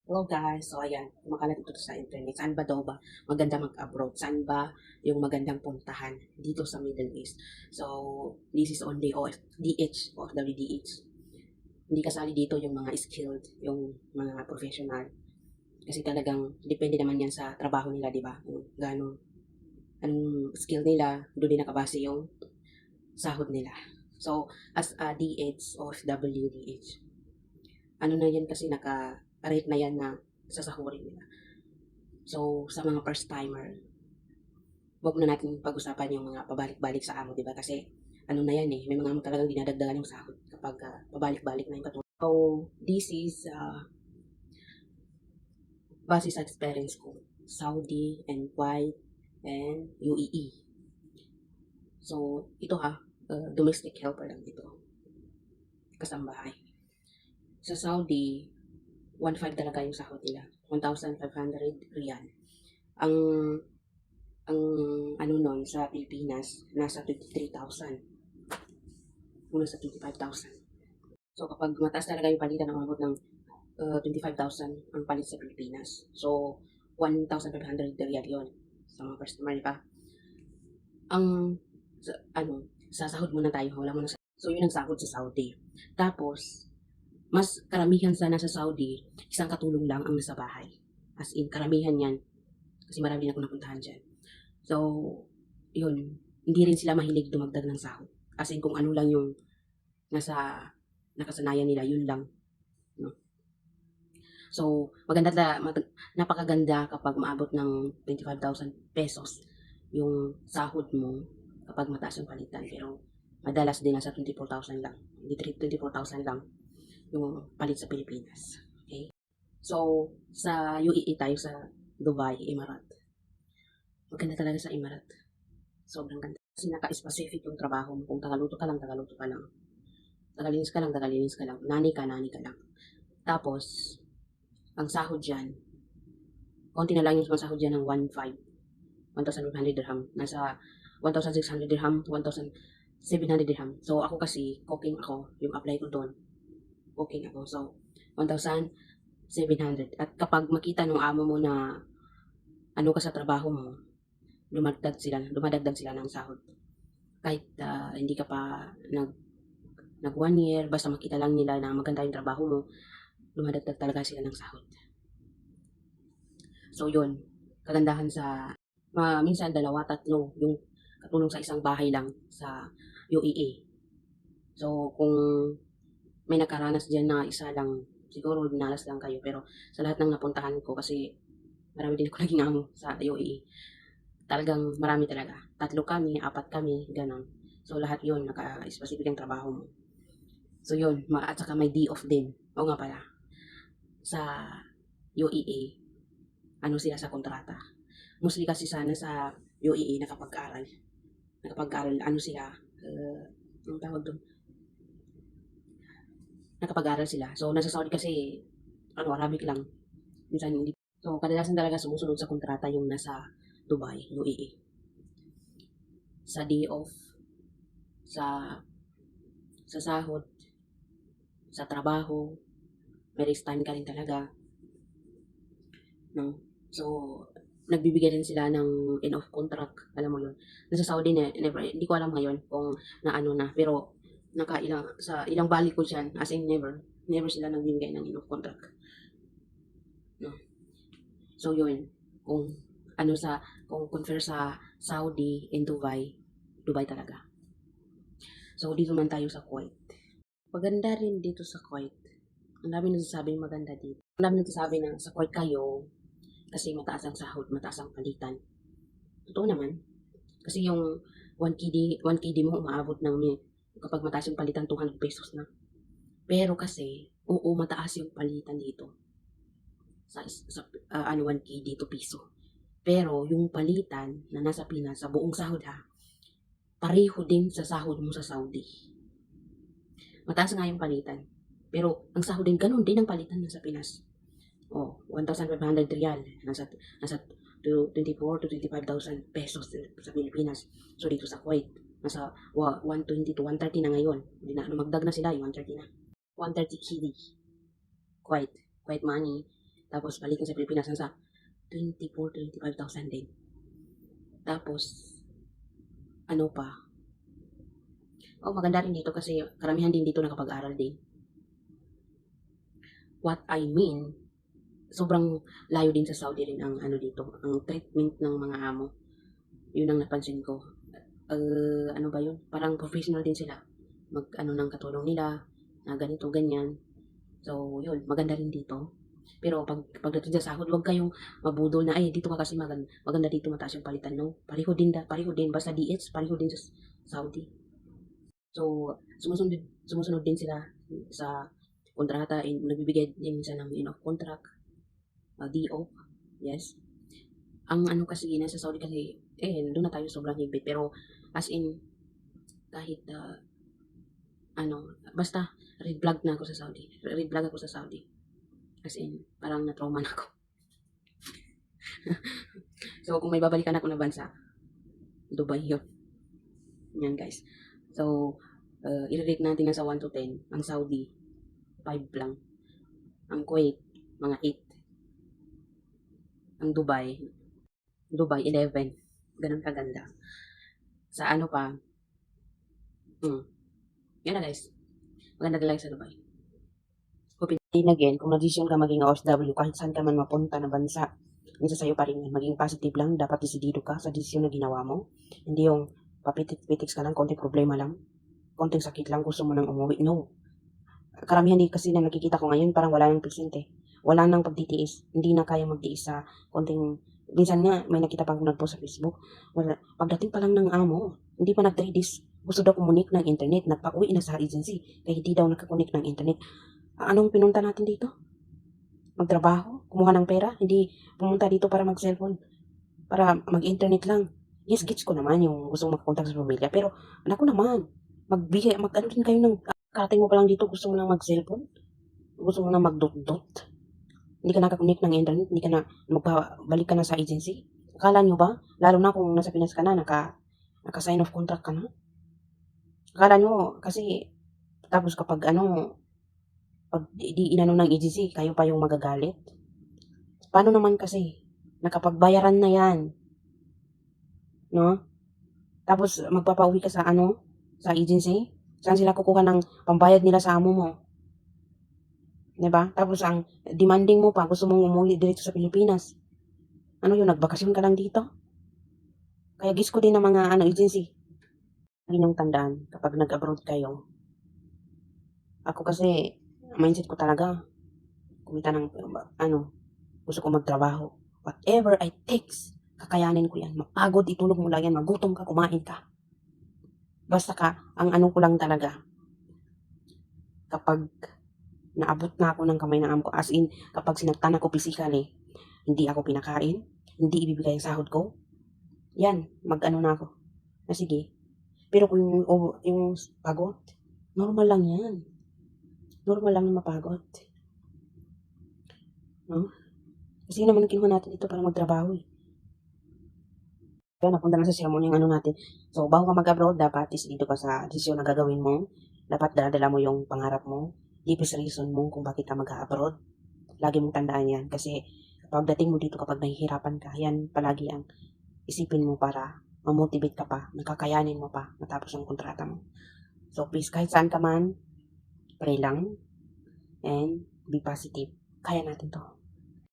Hello guys, so ayan, kumakalat ito sa internet. Saan ba daw ba maganda mag-abroad? Saan ba yung magandang puntahan dito sa Middle East? So, this is only OFDH, OFWDH. Hindi kasali dito yung mga skilled, yung mga professional. Kasi talagang depende naman yan sa trabaho nila, di ba? Kung gaano, anong skill nila, doon din nakabase yung sahod nila. So, as a DH, OFWDH, ano na yan kasi naka-rate na yan na sasahurin nila. So, sa mga first timer, wag na natin pag-usapan yung mga pabalik-balik sa amo, di ba? Kasi ano na yan eh, may mga amo talagang dinadagdagan yung sahod kapag pabalik-balik na yung katulad. So, this is base sa experience ko, Saudi and Kuwait and UAE. So, ito domestic helper lang ito, kasambahay. Sa Saudi, 1.5 talaga yung sahod nila, 1,500 riyal. Ang ang ano nun sa Pilipinas, nasa 23,000. Mula sa 25,000. So kapag mataas talaga yung palitan, umabot ng 25,000 ang palit sa Pilipinas. So 1,500 riyal yun sa mga customer, di ba? Ang sasahod muna tayo, wala muna sa. So yun ang sahod sa Saudi. Tapos, mas karamihan sana sa Saudi, isang katulong lang ang nasa bahay. As in, karamihan yan. Kasi marami din ako napuntahan dyan. So, yun, hindi rin sila mahilig dumagdag ng sahod. As in, kung ano lang yung nasa nakasanayan nila, yun lang. No? So, napakaganda kapag maabot ng 25,000 pesos yung sahod mo kapag mataas yung palitan. Pero, madalas din nasa 24,000 lang. Hindi 24,000 lang yung palit sa Pilipinas. Okay? So, sa UAE tayo sa Dubai, Emirates. Maganda talaga sa Emirates. Sobrang ganda. Kasi naka-specific yung trabaho mo. Kung tagaluto ka lang, tagaluto ka lang. Tagalinis ka lang, tagalinis ka lang. Nani ka lang. Tapos, ang sahod dyan, konti na lang yung sahod dyan ng 1,500. 1,500 dirham. Nasa 1,600 dirham, 1,700 dirham. So, ako kasi, cooking ako. Yung apply ko doon, cooking ako. So, 1,700. At kapag makita ng amo mo na ano ka sa trabaho mo, dumadagdag sila ng sahod. Kahit hindi ka pa nag 1 year, basta makita lang nila na maganda yung trabaho mo, dumadagdag talaga sila ng sahod. So yun, kagandahan sa minsan dalawa, tatlo yung katulong sa isang bahay lang sa UAE. So kung may nakaranas dyan na isa lang, siguro dinalas lang kayo. Pero sa lahat ng napuntahan ko, kasi marami din ako naging amo sa UAE, talagang marami talaga. 3 kami, 4 kami, ganun. So lahat yun, naka-specific yung trabaho mo. So yun, at saka may day off din. O nga pala, sa UAE, ano sila sa kontrata. Mostly kasi sana sa UAE nakapag-aral, ano sila, ang tawag doon, nakapag-aral sila. So nasa Saudi kasi, Arabic lang. Minsan hindi. So kadalasan talaga sumusunod sa kontrata yung nasa Dubai, UAE. Sa day off, sa sahod, sa trabaho, may rest time ka rin talaga. No? So, nagbibigay din sila ng end of contract, alam mo yun. Nasa Saudi never, hindi ko alam ngayon kung na ano na, pero sa ilang balik ko dyan, as in never sila nagbibigay ng end of contract. No? So yun, kung compare sa Saudi and Dubai talaga. So dito man tayo sa Kuwait. Maganda rin dito sa Kuwait. Ang dami nagsasabing maganda dito. Ang dami nagsasabi na sa Kuwait kayo, kasi mataas ang sahod, mataas ang palitan. Totoo naman. Kasi yung 1KD mo umaabot ng kapag mataas yung palitan, 200 pesos na. Pero kasi, oo, mataas yung palitan dito. Sa 1KD to piso. Pero yung palitan na nasa Pinas, sa buong sahod pareho din sa sahod mo sa Saudi. Mataas nga yung palitan. Pero ang sahod din, ganun din ang palitan na sa Pinas. 1,500 riyal. Nasa 24 to 25,000 pesos sa Pilipinas. So dito sa Kuwait, nasa 120 to 130 na ngayon. Lumagdag na sila, 130 na. 130 KD. Kuwait money. Tapos balikan sa Pilipinas sa 24,000-25,000 din. Tapos, ano pa, maganda rin dito kasi karamihan din dito nakapag-aral din. What I mean, sobrang layo din sa Saudi rin ang ano dito, ang treatment ng mga amo. Yun ang napansin ko. Ano ba yun? Parang professional din sila. Ano ng katulong nila, na ganito, ganyan. So, yun, maganda rin dito. Pero pagdating sa sahod, huwag kayong mabudol na, ay, dito ka kasi maganda dito, mataas yung palitan. No, pareho din, basta DH, pareho din sa Saudi. So, sumusunod din sila sa kontrata, nagbibigay din sila ng contract, DO, yes. Ang ano kasi, nasa Saudi kasi, doon na tayo sobrang higpit, pero as in, kahit, basta, red flag na ako sa Saudi. Red flag ako sa Saudi. As in, parang na-trauma na ako. So, kung may babalikan ako na bansa, Dubai yun. Yan, guys. So, i-rate natin na sa 1 to 10. Ang Saudi, 5 lang. Ang Kuwait, mga 8. Ang Dubai, 11. Ganun kaganda. Sa ano pa, yan na guys. Maganda talaga sa Dubai. Hoping again, kung nag-decision ka maging OFW, kahit saan ka man mapunta na bansa, minsan sa'yo pa rin yan. Maging positive lang, dapat desidido ka sa desisyon na ginawa mo. Hindi yung papitik-pitik ka lang, konting problema lang, konting sakit lang, gusto mo nang umuwi. No. Karamihan din kasi na nakikita ko ngayon, parang wala nang pasyente. Wala nang pagtitiis. Hindi na kaya magtiis sa konting, minsan nga, may nakita pa akong nagpost sa Facebook, pagdating pa lang ng amo, hindi pa nag-3 days, gusto daw kumunik ng internet, nagpa-uwi na sa agency, kaya hindi daw nakakunik ng internet. Anong pinunta natin dito? Magtrabaho? Kumuha ng pera? Hindi pumunta dito para mag-cellphone, para mag-internet lang. Yes, gets ko naman yung gusto makakontak sa pamilya, pero anak ko naman, mag-ano din kayo ng, karating mo pa lang dito, gusto mo lang mag-cellphone? Gusto mo lang mag-dot-dot? Hindi ka nakakunik ng internet, hindi ka na, balik ka na sa agency? Akala nyo ba? Lalo na kung nasa Pinas ka na, naka-sign of contract ka na? Akala nyo, kasi, tapos kapag pag di inano ng agency, kayo pa yung magagalit? Paano naman kasi? Nakapagbayaran na yan. No? Tapos magpapauwi ka sa sa agency? Saan sila kukuha ng pambayad nila sa amo mo? Diba? Tapos ang demanding mo pa, gusto mong umuwi dito sa Pilipinas. Ano yun, nagbakasyon ka lang dito? Kaya gis ko din ng mga agency. Inyong tandaan, kapag nag-abroad kayo, ako kasi, mindset ko talaga, kumita ng, gusto ko magtrabaho. Whatever I takes, kakayanin ko yan. Mapagod, itulog mo lang yan, magutom ka, kumain ka. Basta ang ko lang talaga, kapag naabot na ako ng kamay ng amo ko, as in, kapag sinaktan ako physically, hindi ako pinakain, hindi ibibigay ang sahod ko, yan, na ako. Na sige. Pero kung yung pagod, normal lang yan. Normal lang yung mapagod. No? Kasi naman kinuha natin dito para magtrabaho eh. Kaya napunta na sa sermon yung natin. So, bago ka mag-abroad, dapat is dito ka sa desisyon na gagawin mo. Dapat dala mo yung pangarap mo. Deepest reason mo kung bakit ka mag-abroad. Lagi mong tandaan yan. Kasi pagdating mo dito kapag nahihirapan ka, yan palagi ang isipin mo para mamotivate ka pa, nakakayanin mo pa matapos ang kontrata mo. So, please, kahit saan ka man, pray lang and be positive. Kaya natin to.